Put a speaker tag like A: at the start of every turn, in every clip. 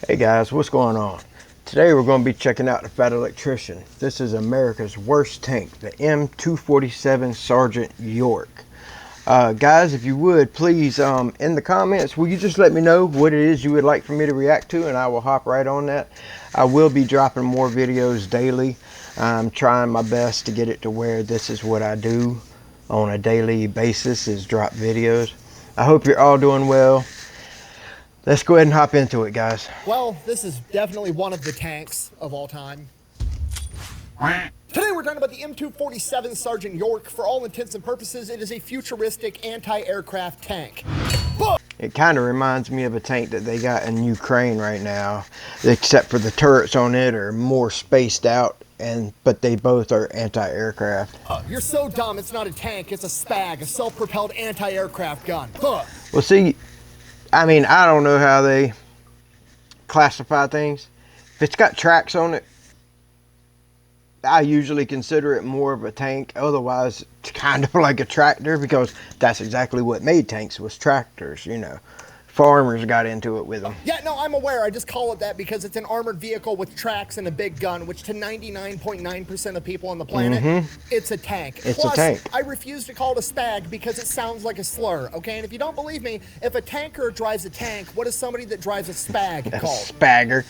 A: Hey guys, what's going on? Today we're going to be checking out the Fat Electrician. This is America's worst tank, the M247 Sergeant York. Guys, if you would, please, in the comments, will you just let me know what it is you would like for me to react to, and I will hop right on that. I will be dropping more videos daily. I'm trying my best to get it to where this is what I do on a daily basis, is drop videos. I hope you're all doing well. Let's go ahead and hop into it, guys.
B: Well, this is definitely one of the tanks of all time. Today we're talking about the M247 Sergeant York. For all intents and purposes, it is a futuristic anti-aircraft tank.
A: It kind of reminds me of a tank that they got in Ukraine right now, except for the turrets on it are more spaced out, but they both are anti-aircraft.
B: You're so dumb, it's not a tank, it's a SPAG, a self-propelled anti-aircraft gun. Well,
A: see, I mean, I don't know how they classify things. If it's got tracks on it, I usually consider it more of a tank. Otherwise, it's kind of like a tractor, because that's exactly what made tanks, was tractors, you know. Farmers got into it with them.
B: Yeah, no, I'm aware. I just call it that because it's an armored vehicle with tracks and a big gun, which to 99.9% of people on the planet, it's a tank.
A: It's
B: Plus,
A: a tank.
B: I refuse to call it a SPAG because it sounds like a slur, okay? And if you don't believe me, if a tanker drives a tank, what is somebody that drives a SPAG called?
A: Spagger.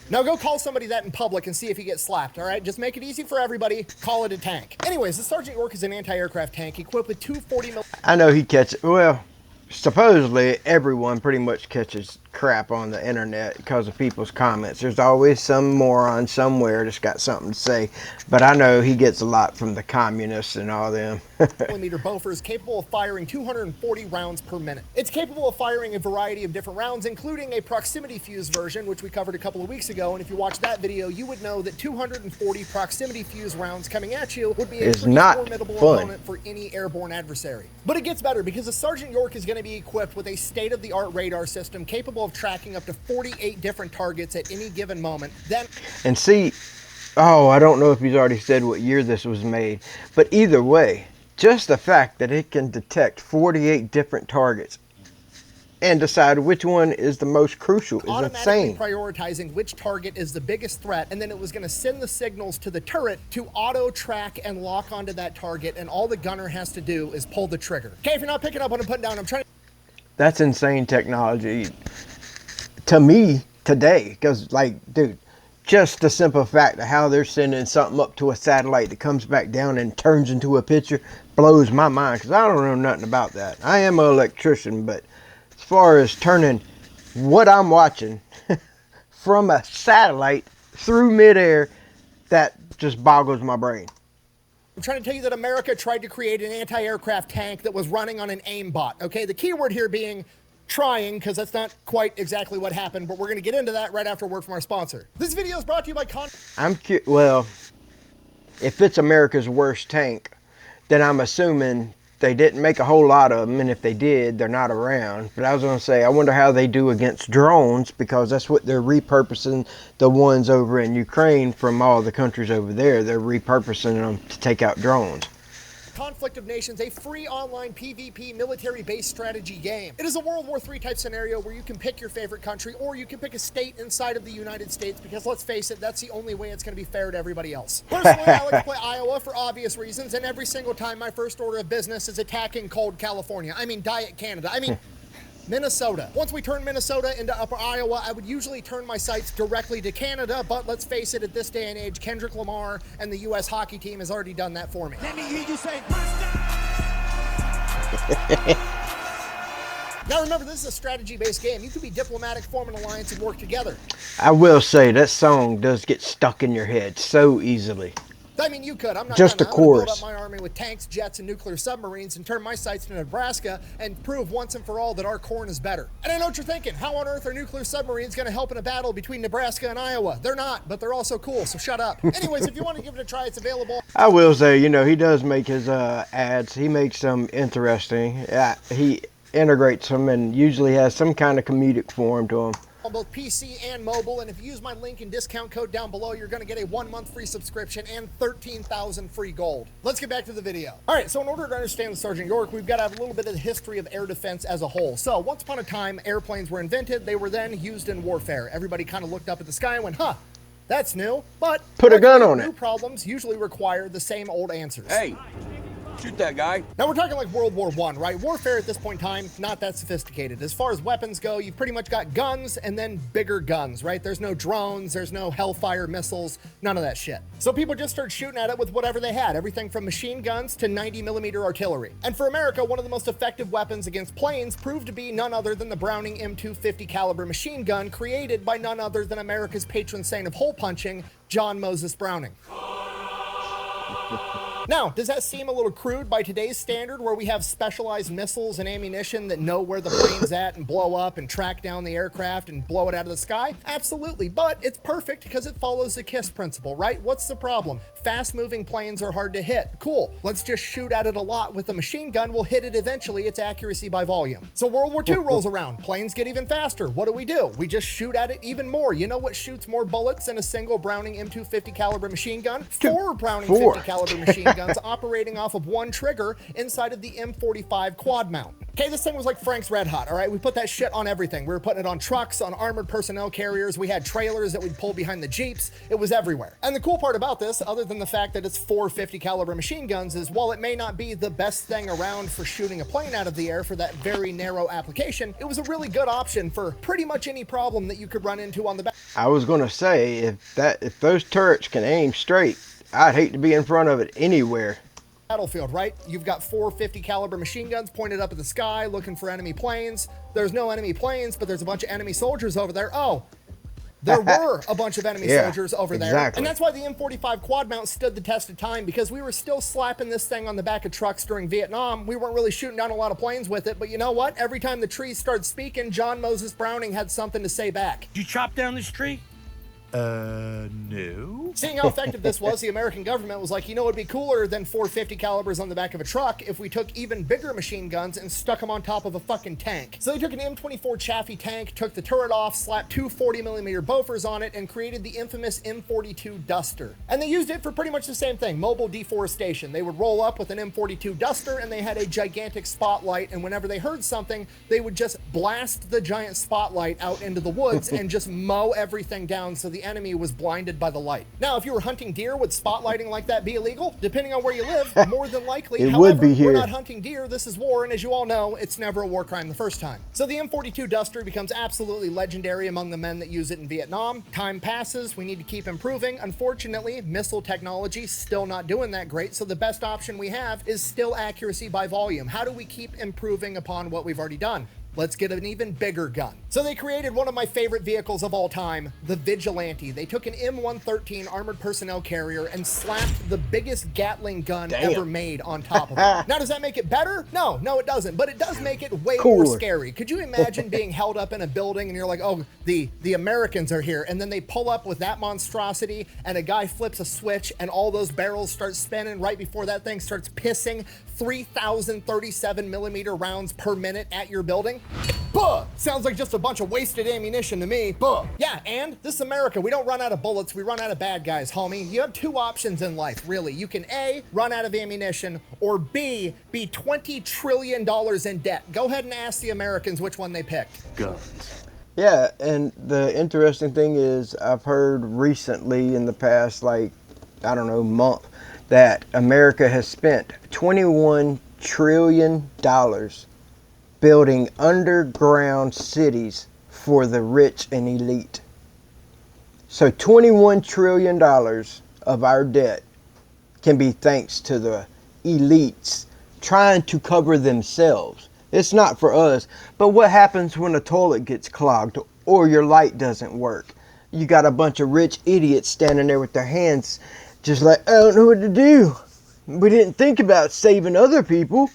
B: Now go call somebody that in public and see if you get slapped, all right? Just make it easy for everybody. Call it a tank. Anyways, the Sergeant York is an anti-aircraft tank equipped with two 40mm.
A: I know he catches, well, supposedly everyone pretty much catches crap on the internet because of people's comments. There's always some moron somewhere that's got something to say, but I know he gets a lot from the communists and all them.
B: Millimeter Bofors capable of firing 240 rounds per minute. It's capable of firing a variety of different rounds, including a proximity fuse version, which we covered a couple of weeks ago. And if you watched that video, you would know that 240 proximity fuse rounds coming at you would be a pretty formidable opponent for any airborne adversary. But it gets better, because the Sergeant York is going to be equipped with a state-of-the-art radar system capable of tracking up to 48 different targets at any given moment.
A: And see, oh, I don't know if he's already said what year this was made, but either way, just the fact that it can detect 48 different targets and decide which one is the most crucial is
B: automatically
A: insane.
B: Prioritizing which target is the biggest threat, and then it was going to send the signals to the turret to auto track and lock onto that target, and all the gunner has to do is pull the trigger. Okay, if you're not picking up what I'm putting down, I'm trying to...
A: That's insane technology to me today, because, like, dude, just the simple fact of how they're sending something up to a satellite that comes back down and turns into a picture blows my mind, because I don't know nothing about that. I am an electrician, but as far as turning what I'm watching from a satellite through midair, that just boggles my brain.
B: I'm trying to tell you that America tried to create an anti-aircraft tank that was running on an aimbot. Okay, the key word here being trying, because that's not quite exactly what happened, but we're going to get into that right after a word from our sponsor. This video is brought to you by
A: well, if it's America's worst tank, then I'm assuming they didn't make a whole lot of them, and if they did, they're not around. But I was going to say, I wonder how they do against drones, because that's what they're repurposing the ones over in Ukraine from all the countries over there. They're repurposing them to take out drones.
B: Conflict of Nations, a free online PvP military-based strategy game. It is a World War III type scenario where you can pick your favorite country, or you can pick a state inside of the United States, because let's face it, that's the only way it's going to be fair to everybody else. Personally, I like to play Iowa for obvious reasons, and every single time my first order of business is attacking cold California. I mean, Diet Canada. I mean... Minnesota. Once we turn Minnesota into Upper Iowa, I would usually turn my sights directly to Canada, but let's face it, at this day and age, Kendrick Lamar and the U.S. hockey team has already done that for me. Let me hear you say, now remember, this is a strategy-based game. You can be diplomatic, form an alliance, and work together.
A: I will say, that song does get stuck in your head so easily.
B: I mean, you could. I'm not
A: just
B: gonna,
A: the chorus.
B: I'm gonna build up my army with tanks, jets, and nuclear submarines and turn my sights to Nebraska and prove once and for all that our corn is better. And I know what you're thinking. How on earth are nuclear submarines going to help in a battle between Nebraska and Iowa? They're not, but they're also cool, so shut up. Anyways, if you want to give it a try, it's available.
A: I will say, you know, he does make his ads. He makes them interesting. He integrates them and usually has some kind of comedic form to them.
B: on both PC and mobile, and if you use my link and discount code down below, you're going to get a 1-month free subscription and 13,000 free gold. Let's get back to the video. All right, so in order to understand the Sergeant York, we've got to have a little bit of the history of air defense as a whole. So once upon a time, airplanes were invented. They were then used in warfare. Everybody kind of looked up at the sky and went, huh, that's new. But
A: put a gun on it.
B: New problems usually require the same old answers.
C: Hey, shoot that guy.
B: Now we're talking like World War I, right? Warfare at this point in time, not that sophisticated. As far as weapons go, you've pretty much got guns and then bigger guns, right? There's no drones, there's no Hellfire missiles, none of that shit. So people just started shooting at it with whatever they had, everything from machine guns to 90mm artillery. And for America, one of the most effective weapons against planes proved to be none other than the Browning M250 caliber machine gun, created by none other than America's patron saint of hole punching, John Moses Browning. Now, does that seem a little crude by today's standard, where we have specialized missiles and ammunition that know where the plane's at and blow up and track down the aircraft and blow it out of the sky? Absolutely, but it's perfect because it follows the KISS principle, right? What's the problem? Fast-moving planes are hard to hit. Cool, let's just shoot at it a lot with a machine gun. We'll hit it eventually. It's accuracy by volume. So World War II rolls around. Planes get even faster. What do? We just shoot at it even more. You know what shoots more bullets than a single Browning M250 caliber machine gun? 4 Browning 50 caliber machine guns operating off of 1 trigger inside of the M45 quad mount. Okay, this thing was like Frank's Red Hot, all right? We put that shit on everything. We were putting it on trucks, on armored personnel carriers. We had trailers that we'd pull behind the Jeeps. It was everywhere. And the cool part about this, other than the fact that it's 4 50 caliber machine guns, is while it may not be the best thing around for shooting a plane out of the air for that very narrow application, it was a really good option for pretty much any problem that you could run into on the back.
A: I was gonna say, if those turrets can aim straight, I'd hate to be in front of it anywhere.
B: Battlefield, right? You've got 4 50 caliber machine guns pointed up at the sky looking for enemy planes. There's no enemy planes, but there's a bunch of enemy soldiers over there. Oh, there were a bunch of enemy soldiers over there. And that's why the M45 quad mount stood the test of time, because we were still slapping this thing on the back of trucks during Vietnam. We weren't really shooting down a lot of planes with it, but you know what? Every time the trees started speaking, John Moses Browning had something to say back.
C: Did you chop down this tree? No.
B: Seeing how effective this was, the American government was like, you know, it'd be cooler than 450 calibers on the back of a truck if we took even bigger machine guns and stuck them on top of a fucking tank. So they took an M24 Chaffee tank, took the turret off, slapped 2 40mm Bofors on it, and created the infamous M42 Duster. And they used it for pretty much the same thing, mobile deforestation. They would roll up with an M42 Duster, and they had a gigantic spotlight, and whenever they heard something, they would just blast the giant spotlight out into the woods and just mow everything down so the enemy was blinded by the light. Now, if you were hunting deer, would spotlighting like that be illegal? Depending on where you live, more than likely.
A: It
B: However,
A: would be here.
B: We're not hunting deer, this is war, and as you all know, it's never a war crime the first time. So the M42 Duster becomes absolutely legendary among the men that use it in Vietnam. Time passes, we need to keep improving. Unfortunately, missile technology still not doing that great, so the best option we have is still accuracy by volume. How do we keep improving upon what we've already done? Let's get an even bigger gun. So they created one of my favorite vehicles of all time, the Vigilante. They took an M113 armored personnel carrier and slapped the biggest Gatling gun ever made on top of it. Now, does that make it better? No, it doesn't. But it does make it way more scary. Could you imagine being held up in a building and you're like, oh, the Americans are here, and then they pull up with that monstrosity and a guy flips a switch and all those barrels start spinning right before that thing starts pissing 3,037mm rounds per minute at your building? Buh! Sounds like just a bunch of wasted ammunition to me. Buh! Yeah, and this is America. We don't run out of bullets, we run out of bad guys, homie. You have 2 options in life, really. You can A, run out of ammunition, or B, be $20 trillion in debt. Go ahead and ask the Americans which one they picked.
C: Guns.
A: Yeah, and the interesting thing is, I've heard recently in the past, like, I don't know, month, that America has spent $21 trillion building underground cities for the rich and elite. So $21 trillion of our debt can be thanks to the elites trying to cover themselves. It's not for us. But what happens when a toilet gets clogged or your light doesn't work? You got a bunch of rich idiots standing there with their hands just like, I don't know what to do. We didn't think about saving other people.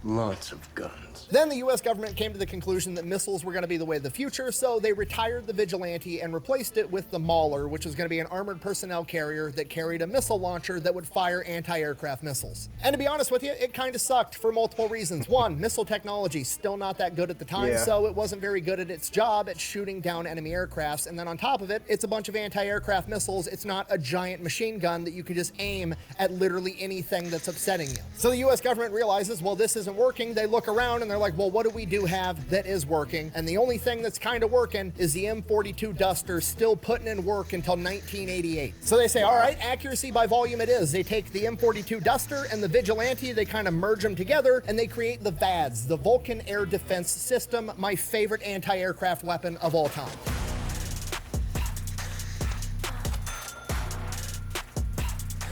C: Lots of guns.
B: Then the US government came to the conclusion that missiles were going to be the way of the future, so they retired the Vigilante and replaced it with the Mauler, which was going to be an armored personnel carrier that carried a missile launcher that would fire anti-aircraft missiles. And to be honest with you, it kind of sucked for multiple reasons. One, missile technology still not that good at the time, so it wasn't very good at its job at shooting down enemy aircrafts. And then on top of it, it's a bunch of anti-aircraft missiles. It's not a giant machine gun that you can just aim at literally anything that's upsetting you. So the US government realizes, well, this isn't working. They look around and they're like, well, what do we do have that is working? And the only thing that's kind of working is the M42 Duster, still putting in work until 1988. So they say, all right, accuracy by volume it is. They take the M42 Duster and the Vigilante, they kind of merge them together, and they create the VADS, the Vulcan Air Defense System, my favorite anti-aircraft weapon of all time.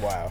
A: Wow.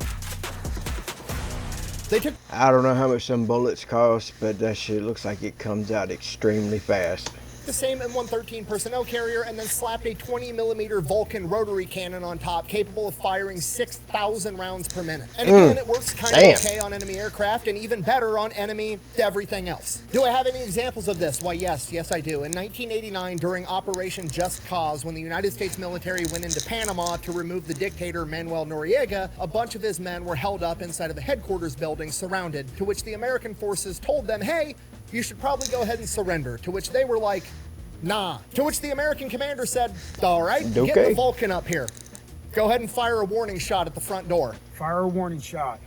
B: They took
A: I don't know how much some bullets cost, but that shit looks like it comes out extremely fast.
B: the same M113 personnel carrier and then slapped a 20mm Vulcan rotary cannon on top, capable of firing 6,000 rounds per minute. And again, it works kind of okay on enemy aircraft and even better on enemy everything else. Do I have any examples of this? Why, yes, I do. In 1989, during Operation Just Cause, when the United States military went into Panama to remove the dictator Manuel Noriega, a bunch of his men were held up inside of a headquarters building, surrounded, to which the American forces told them, hey, you should probably go ahead and surrender, to which they were like, nah. To which the American commander said, all right, get the Vulcan up here. Go ahead and fire a warning shot at the front door.
D: Fire a warning shot.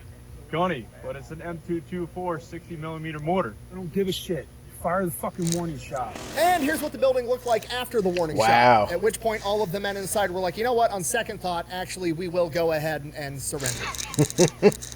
E: Gunny, but it's an M224 60mm mortar.
D: I don't give a shit. Fire the fucking warning shot.
B: And here's what the building looked like after the warning shot. At which point all of the men inside were like, you know what, on second thought, actually, we will go ahead and surrender.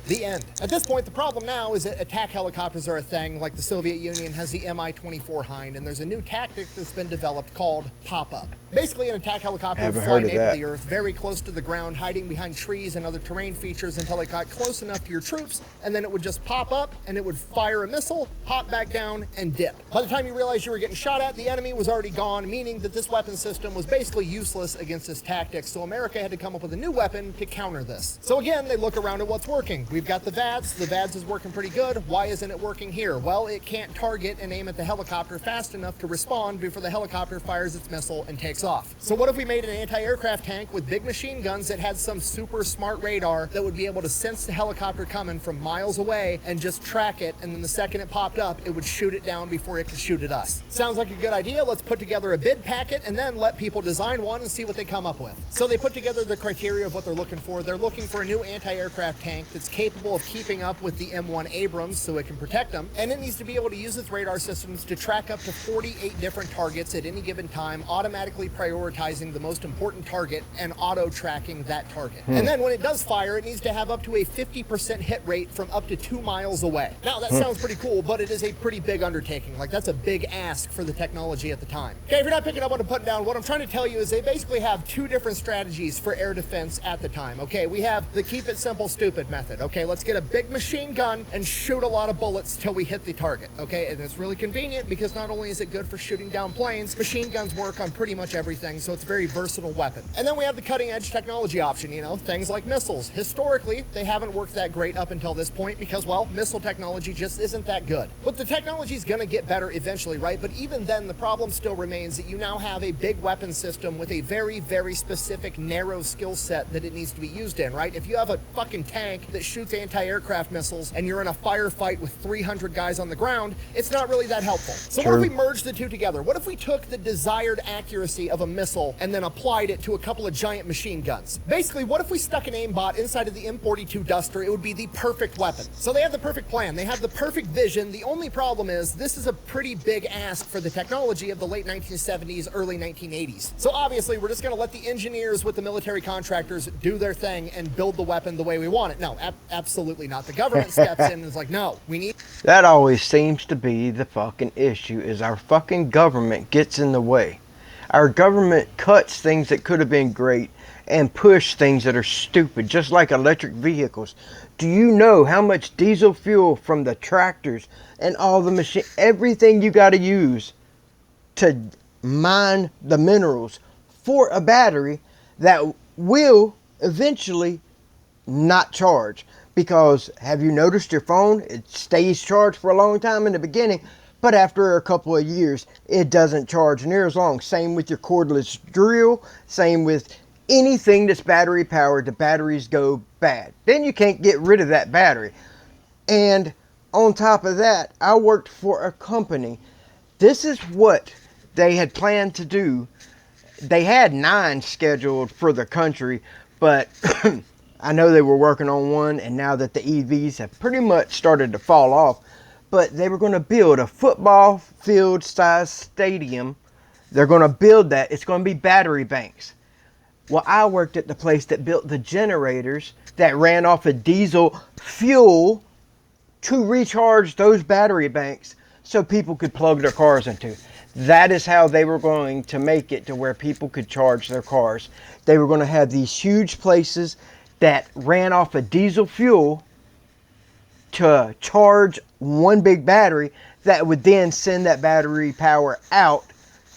B: The end. At this point, the problem now is that attack helicopters are a thing. Like the Soviet Union has the Mi-24 Hind, and there's a new tactic that's been developed called pop-up. Basically, an attack helicopter would fly native the earth, very close to the ground, hiding behind trees and other terrain features until it got close enough to your troops, and then it would just pop up, and it would fire a missile, hop back down, and dip. By the time you realized you were getting shot at, the enemy was already gone, meaning that this weapon system was basically useless against this tactic, so America had to come up with a new weapon to counter this. So again, they look around at what's working. We've got the VADS. The VADS is working pretty good. Why isn't it working here? Well, it can't target and aim at the helicopter fast enough to respond before the helicopter fires its missile and takes off. So what if we made an anti-aircraft tank with big machine guns that had some super smart radar that would be able to sense the helicopter coming from miles away and just track it, and then the second it popped up, it would shoot it down before it could shoot at us? Sounds like a good idea. Let's put together a bid packet and then let people design one and see what they come up with. So they put together the criteria of what they're looking for. They're looking for a new anti-aircraft tank that's capable of keeping up with the M1 Abrams so it can protect them, and it needs to be able to use its radar systems to track up to 48 different targets at any given time, automatically prioritizing the most important target and auto-tracking that target. And then when it does fire, it needs to have up to a 50% hit rate from up to 2 miles away. Now, that sounds pretty cool, but it is a pretty big undertaking. Like, that's a big ask for the technology at the time. Okay, if you're not picking up what I'm putting down, what I'm trying to tell you is they basically have two different strategies for air defense at the time. Okay, we have the keep it simple, stupid method. Okay, let's get a big machine gun and shoot a lot of bullets till we hit the target. Okay, and it's really convenient because not only is it good for shooting down planes, machine guns work on pretty much everything, so it's a very versatile weapon. And then we have the cutting edge technology option, you know, things like missiles. Historically, they haven't worked that great up until this point because, well, missile technology just isn't that good. But the technology's gonna get better eventually, right? But even then, the problem still remains that you now have a big weapon system with a very, very specific, narrow skill set that it needs to be used in, right? If you have a fucking tank that shoots anti-aircraft missiles and you're in a firefight with 300 guys on the ground, it's not really that helpful. So what if we merged the two together? What if we took the desired accuracy of a missile and then applied it to a couple of giant machine guns? Basically, what if we stuck an aimbot inside of the M42 Duster? It would be the perfect weapon. So they have the perfect plan. They have the perfect vision. The only problem is this is a pretty big ask for the technology of the late 1970s, early 1980s. So obviously, we're just going to let the engineers with the military contractors do their thing and build the weapon the way we want it. No, absolutely not. The government steps in and is like, no, we need...
A: That always seems to be the fucking issue, is our fucking government gets in the way. Our government cuts things that could have been great and push things that are stupid, just like electric vehicles. Do you know how much diesel fuel from the tractors and all the machine, everything you got to use to mine the minerals for a battery that will eventually not charge? Because have you noticed your phone? It stays charged for a long time in the beginning, but after a couple of years, it doesn't charge near as long. Same with your cordless drill, same with anything that's battery powered, the batteries go bad. Then you can't get rid of that battery. And on top of that, I worked for a company. This is what they had planned to do. They had 9 scheduled for the country, but I know they were working on one, and now that the EVs have pretty much started to fall off, but they were going to build a football field size stadium. They're going to build that. It's going to be battery banks. Well, I worked at the place that built the generators that ran off of diesel fuel to recharge those battery banks so people could plug their cars into. That is how they were going to make it to where people could charge their cars. They were going to have these huge places that ran off of diesel fuel to charge one big battery that would then send that battery power out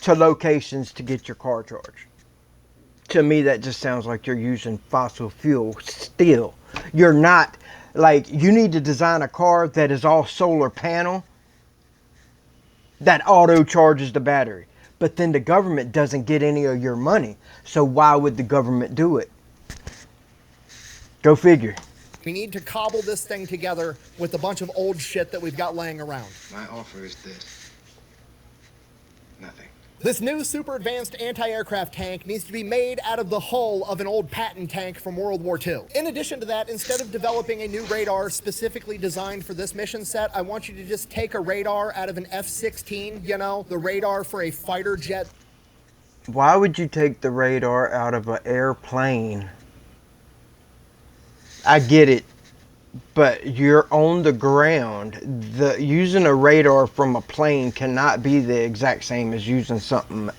A: to locations to get your car charged. To me, that just sounds like you're using fossil fuel still. You're not, like, you need to design a car that is all solar panel that auto charges the battery. But then the government doesn't get any of your money. So why would the government do it? Go figure.
B: We need to cobble this thing together with a bunch of old shit that we've got laying around.
F: My offer is this. Nothing.
B: This new super advanced anti-aircraft tank needs to be made out of the hull of an old Patton tank from World War II. In addition to that, instead of developing a new radar specifically designed for this mission set, I want you to just take a radar out of an F-16, you know, the radar for a fighter jet.
A: Why would you take the radar out of an airplane? I get it, but you're on the ground. Using a radar from a plane cannot be the exact same as using something.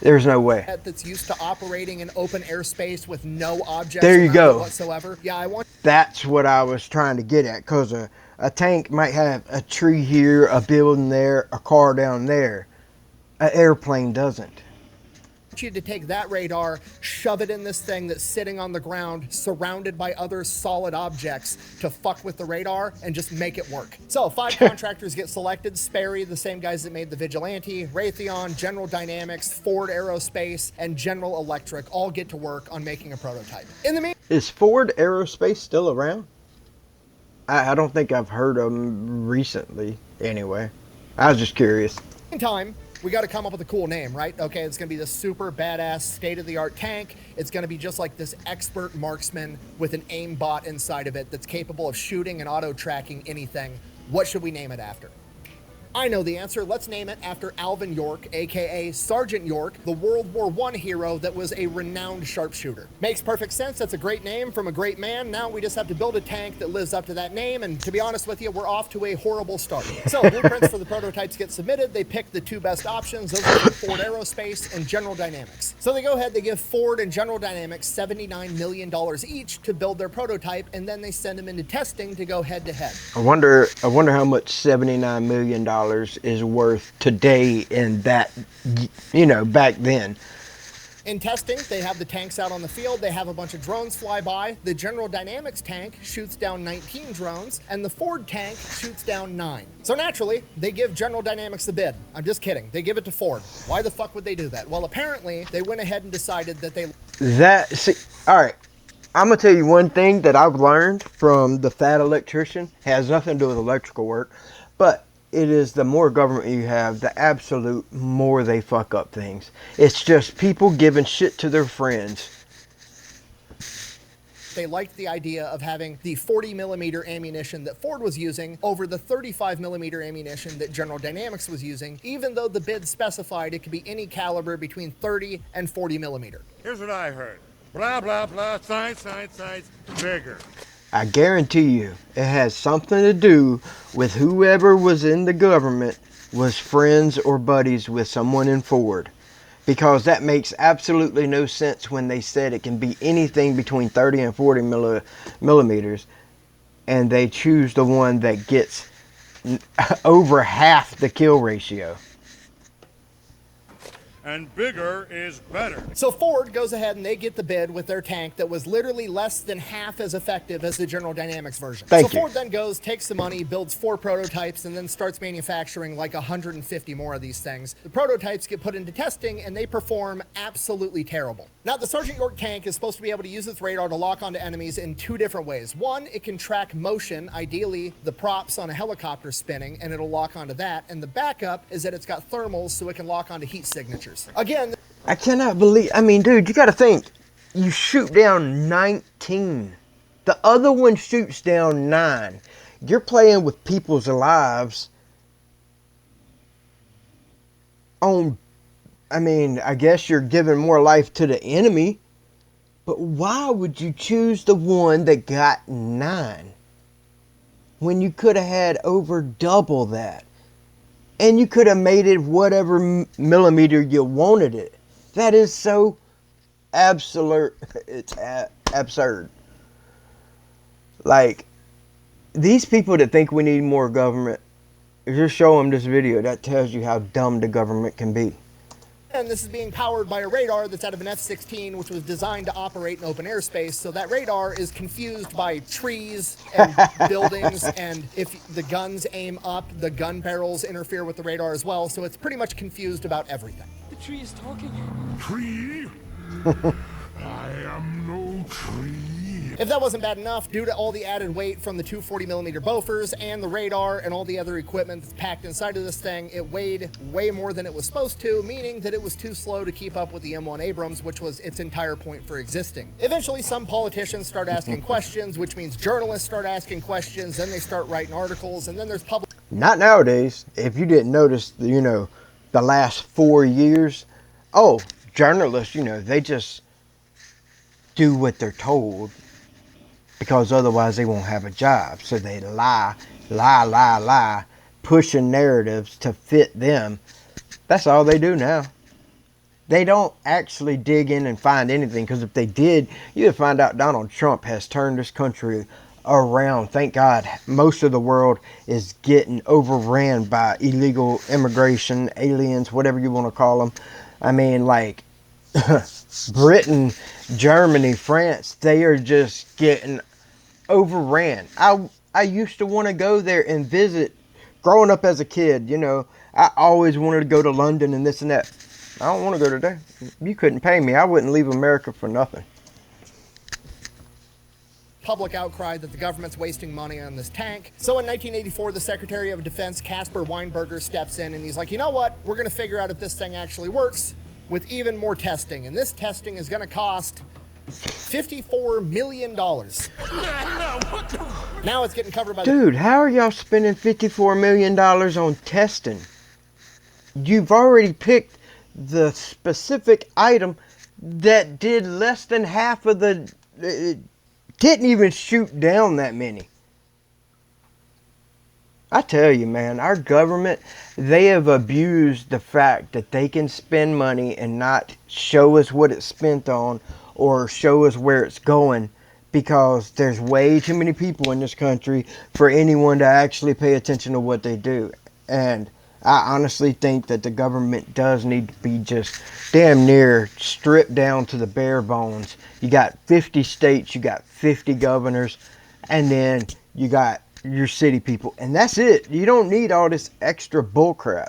A: There's no way.
B: That's used to operating in open airspace with no objects
A: there you
B: around
A: go.
B: it whatsoever. Yeah, I want.
A: That's what I was trying to get at, because a tank might have a tree here, a building there, a car down there. An airplane doesn't.
B: You to take that radar, shove it in this thing that's sitting on the ground, surrounded by other solid objects to fuck with the radar and just make it work. So 5 contractors get selected. Sperry, the same guys that made the Vigilante, Raytheon, General Dynamics, Ford Aerospace, and General Electric all get to work on making a prototype. In the meantime,
A: is Ford Aerospace still around? I don't think I've heard of them recently anyway. I was just curious.
B: we got to come up with a cool name, right? Okay, it's going to be this super badass state-of-the-art tank. It's going to be just like this expert marksman with an aimbot inside of it that's capable of shooting and auto-tracking anything. What should we name it after? I know the answer. Let's name it after Alvin York, aka Sergeant York, the World War I hero that was a renowned sharpshooter. Makes perfect sense. That's a great name from a great man. Now we just have to build a tank that lives up to that name, and to be honest with you, we're off to a horrible start. So blueprints for the prototypes get submitted. They pick the 2 best options. Those are Ford Aerospace and General Dynamics. So they go ahead, they give Ford and General Dynamics $79 million each to build their prototype, and then they send them into testing to go head to head.
A: I wonder how much $79 million is worth today in that, back then.
B: In testing, they have the tanks out on the field. They have a bunch of drones fly by. The General Dynamics tank shoots down 19 drones, and the Ford tank shoots down 9. So naturally, they give General Dynamics the bid. I'm just kidding. They give it to Ford. Why the fuck would they do that? Well, apparently, they went ahead and decided that they...
A: All right. I'm going to tell you one thing that I've learned from the fat electrician. Has nothing to do with electrical work, but it is the more government you have, the absolute more they fuck up things. It's just people giving shit to their friends.
B: They liked the idea of having the 40 millimeter ammunition that Ford was using over the 35 millimeter ammunition that General Dynamics was using, even though the bid specified it could be any caliber between 30 and 40 millimeter.
G: Here's what I heard. Blah, blah, blah, size, bigger.
A: I guarantee you, it has something to do with whoever was in the government was friends or buddies with someone in Ford. Because that makes absolutely no sense when they said it can be anything between 30 and 40 millimeters. And they choose the one that gets over half the kill ratio.
G: and bigger is better.
B: So Ford goes ahead and they get the bid with their tank that was literally less than half as effective as the General Dynamics version. So Ford then goes, takes the money, builds 4 prototypes, and then starts manufacturing like 150 more of these things. The prototypes get put into testing and they perform absolutely terrible. Now, the Sergeant York tank is supposed to be able to use its radar to lock onto enemies in 2 different ways. One, it can track motion, ideally the props on a helicopter spinning, and it'll lock onto that. And the backup is that it's got thermals so it can lock onto heat signatures. Again,
A: I cannot believe, I mean, dude, you got to think, you shoot down 19. The other one shoots down 9. You're playing with people's lives on, I mean, I guess you're giving more life to the enemy, but why would you choose the one that got 9 when you could have had over double that? And you could have made it whatever millimeter you wanted it. That is so absolute. It's absurd. Like, these people that think we need more government, if you show them this video, that tells you how dumb the government can be.
B: and this is being powered by a radar that's out of an F-16, which was designed to operate in open airspace. So that radar is confused by trees and buildings, and if the guns aim up, the gun barrels interfere with the radar as well. So it's pretty much confused about everything.
C: The tree is talking.
G: Tree? I am no tree.
B: If that wasn't bad enough, due to all the added weight from the 240mm Bofors and the radar and all the other equipment that's packed inside of this thing, it weighed way more than it was supposed to, meaning that it was too slow to keep up with the M1 Abrams, which was its entire point for existing. Eventually, some politicians start asking questions, which means journalists start asking questions, then they start writing articles, and then there's public...
A: Not nowadays. If you didn't notice, the last 4 years, journalists, they just do what they're told, because otherwise they won't have a job. So they lie, pushing narratives to fit them. That's all they do now. They don't actually dig in and find anything, because if they did, you'd find out Donald Trump has turned this country around. Thank God most of the world is getting overran by illegal immigration, aliens, whatever you want to call them. I mean, like Britain, Germany, France, they are just getting overran. I used to want to go there and visit. Growing up as a kid, I always wanted to go to London and this and that. I don't want to go to there. You couldn't pay me. I wouldn't leave America for nothing.
B: Public outcry that the government's wasting money on this tank. So in 1984, the Secretary of Defense, Caspar Weinberger, steps in and he's like, you know what? We're going to figure out if this thing actually works with even more testing. And this testing is going to cost $54 million. Now it's getting covered by...
A: Dude, how are y'all spending $54 million on testing? You've already picked the specific item that did less than half of the... It didn't even shoot down that many. I tell you, man, our government, they have abused the fact that they can spend money and not show us what it's spent on or show us where it's going, because there's way too many people in this country for anyone to actually pay attention to what they do. And I honestly think that the government does need to be just damn near stripped down to the bare bones. You got 50 states, you got 50 governors, and then you got your city people, and that's it. You don't need all this extra bullcrap.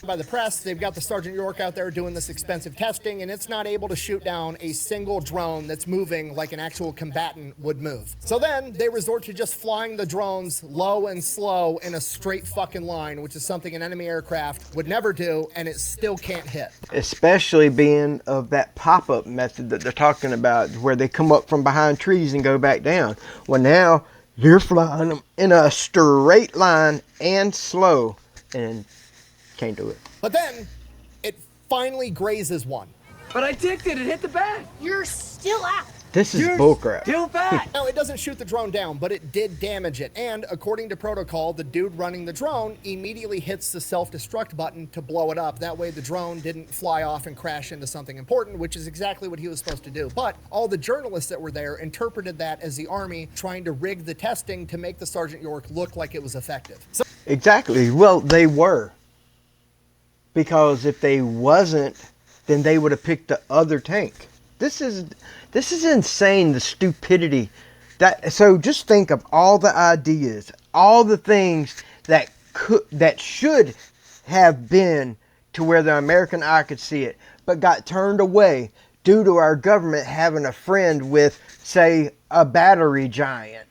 B: By the press, they've got the Sergeant York out there doing this expensive testing, and it's not able to shoot down a single drone that's moving like an actual combatant would move. So then they resort to just flying the drones low and slow in a straight fucking line, which is something an enemy aircraft would never do, and it still can't hit.
A: Especially being of that pop-up method that they're talking about, where they come up from behind trees and go back down. Well, now you're flying them in a straight line and slow, and can't do it.
B: But then it finally grazes one.
C: But I ticked it. It hit the bat.
H: You're still out.
A: This is bullcrap.
C: Still bat.
B: Now, it doesn't shoot the drone down, but it did damage it. And according to protocol, the dude running the drone immediately hits the self-destruct button to blow it up. That way the drone didn't fly off and crash into something important, which is exactly what he was supposed to do. But all the journalists that were there interpreted that as the Army trying to rig the testing to make the Sergeant York look like it was effective. So
A: Exactly. Well, they were. Because if they wasn't, then they would have picked the other tank. This is insane, the stupidity. So just think of all the ideas, all the things that should have been to where the American eye could see it, but got turned away due to our government having a friend with, say, a battery giant,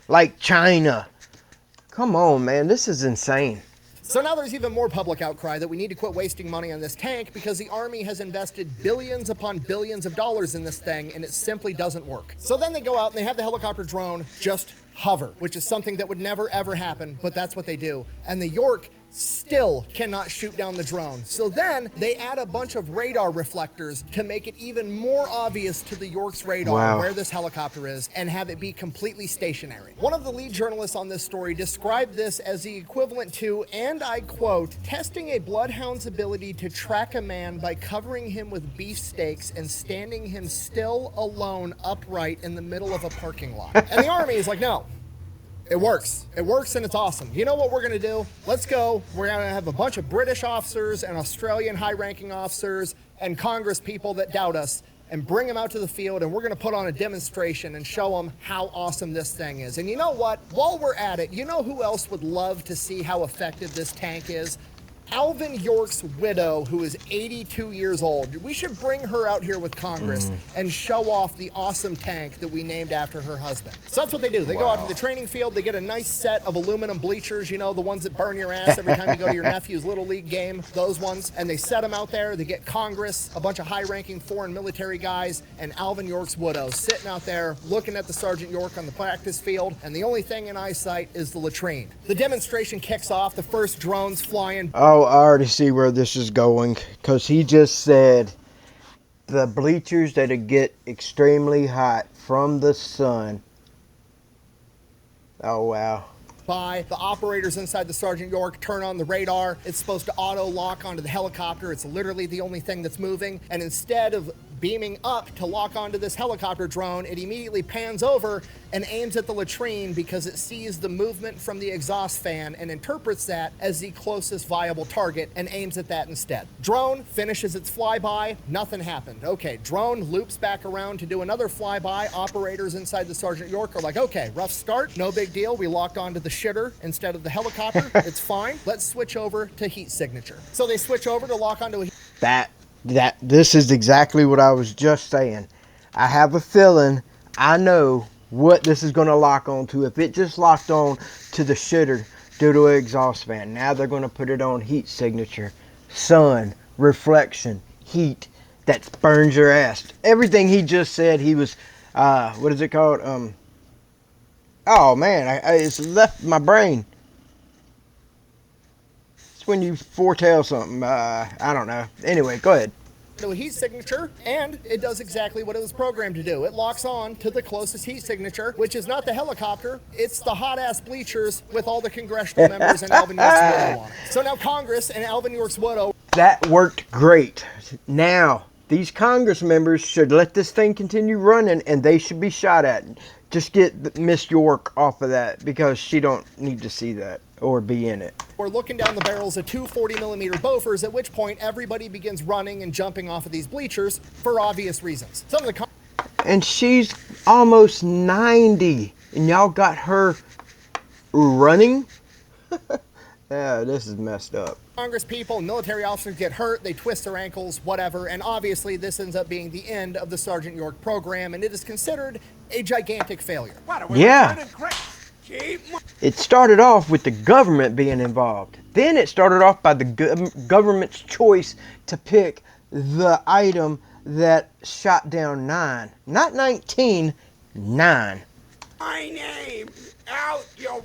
A: like China. Come on, man, this is insane.
B: So now there's even more public outcry that we need to quit wasting money on this tank because the Army has invested billions upon billions of dollars in this thing and it simply doesn't work. So then they go out and they have the helicopter drone just hover, which is something that would never ever happen, but that's what they do. And the York still cannot shoot down the drone. So then they add a bunch of radar reflectors to make it even more obvious to the York's radar where this helicopter is and have it be completely stationary. One of the lead journalists on this story described this as the equivalent to, and I quote, testing a bloodhound's ability to track a man by covering him with beefsteaks and standing him still alone upright in the middle of a parking lot. And the Army is like, no. It works. It works and it's awesome. You know what we're going to do? Let's go. We're going to have a bunch of British officers and Australian high-ranking officers and Congress people that doubt us and bring them out to the field, and we're going to put on a demonstration and show them how awesome this thing is. And you know what? While we're at it, you know who else would love to see how effective this tank is? Alvin York's widow, who is 82 years old. We should bring her out here with Congress and show off the awesome tank that we named after her husband. So that's what they do. They go out to the training field, they get a nice set of aluminum bleachers, the ones that burn your ass every time you go to your nephew's Little League game, those ones, and they set them out there. They get Congress, a bunch of high-ranking foreign military guys, and Alvin York's widow sitting out there looking at the Sergeant York on the practice field, and the only thing in eyesight is the latrine. The demonstration kicks off, the first drones flying.
A: Oh, I already see where this is going, because he just said the bleachers that get extremely hot from the sun. Oh, wow.
B: By the operators inside the Sergeant York turn on the radar. It's supposed to auto lock onto the helicopter. It's literally the only thing that's moving. And instead of beaming up to lock onto this helicopter drone, it immediately pans over and aims at the latrine because it sees the movement from the exhaust fan and interprets that as the closest viable target and aims at that instead. Drone finishes its flyby, nothing happened. Okay, drone loops back around to do another flyby. Operators inside the Sergeant York are like, okay, rough start, no big deal. We locked onto the shitter instead of the helicopter. It's fine. Let's switch over to heat signature. So they switch over to lock onto a
A: This is exactly what I was just saying. I have a feeling I know what this is going to lock onto. If it just locked on to the shitter due to an exhaust fan, now they're going to put it on heat signature, sun, reflection, heat that burns your ass. Everything he just said, he was, what is it called? Oh man, it's left my brain. It's when you foretell something. I don't know. Anyway, go ahead.
B: To a heat signature, and it does exactly what it was programmed to do. It locks on to the closest heat signature, which is not the helicopter, it's the hot-ass bleachers with all the congressional members and Alvin York's widow on it. So now Congress and Alvin York's widow.
A: That worked great. Now, these Congress members should let this thing continue running, and they should be shot at. Just get Miss York off of that, because she don't need to see that or be in it.
B: We're looking down the barrels of two 40mm Bofors, at which point everybody begins running and jumping off of these bleachers for obvious reasons. Some of the
A: and she's almost 90, and y'all got her running? Yeah, this is messed up.
B: Congress people and military officers get hurt, they twist their ankles, whatever, and obviously this ends up being the end of the Sergeant York program, and it is considered a gigantic failure.
A: Yeah. It started off with the government being involved. Then it started off by the government's choice to pick the item that shot down 9. Not 19, 9.
G: My name out your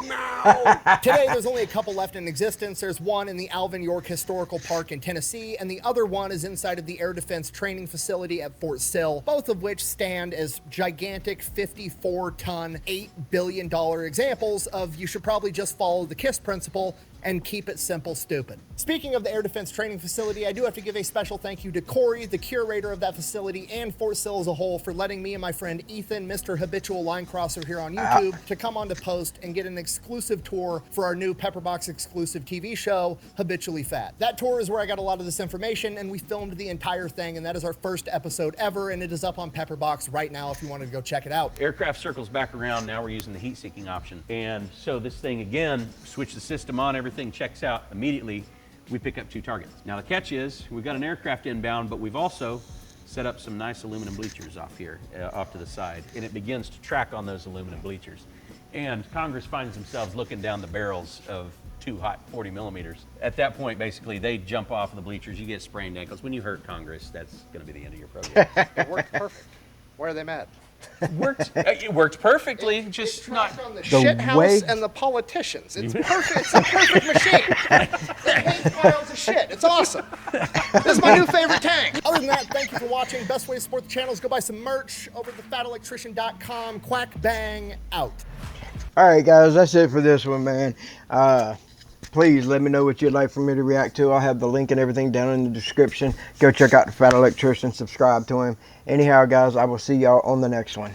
G: mouth.
B: Today, there's only a couple left in existence. There's one in the Alvin York Historical Park in Tennessee, and the other one is inside of the Air Defense Training Facility at Fort Sill, both of which stand as gigantic 54-ton, $8 billion examples of you should probably just follow the KISS principle and keep it simple, stupid. Speaking of the Air Defense Training Facility, I do have to give a special thank you to Corey, the curator of that facility, and Fort Sill as a whole for letting me and my friend Ethan, Mr. Habitual Line Crosser here on YouTube, to come on to Post and get an exclusive tour for our new Pepperbox exclusive TV show, Habitually Fat. That tour is where I got a lot of this information, and we filmed the entire thing, and that is our first episode ever, and it is up on Pepperbox right now if you wanted to go check it out.
H: Aircraft circles back around. Now we're using the heat seeking option. And so this thing again, switch the system on, everything checks out immediately. We pick up 2 targets. Now the catch is we've got an aircraft inbound, but we've also set up some nice aluminum bleachers off here, off to the side, and it begins to track on those aluminum bleachers. And Congress finds themselves looking down the barrels of 2 hot 40 millimeters. At that point, basically, they jump off of the bleachers. You get sprained ankles. When you hurt Congress, that's going to be the end of your program.
I: It worked perfect. Why are they mad?
H: It worked perfectly, just not
B: on the
A: The
B: shit house
A: way-
B: and the politicians. It's perfect. It's a perfect machine. It hates piles of shit. It's awesome. This is my new favorite tank. Other than that, thank you for watching. Best way to support the channel is go buy some merch over at thefatelectrician.com. Quack bang out.
A: All right, guys, that's it for this one, man. Please let me know what you'd like for me to react to. I'll have the link and everything down in the description. Go check out the Fat Electrician, subscribe to him. Anyhow, guys, I will see y'all on the next one.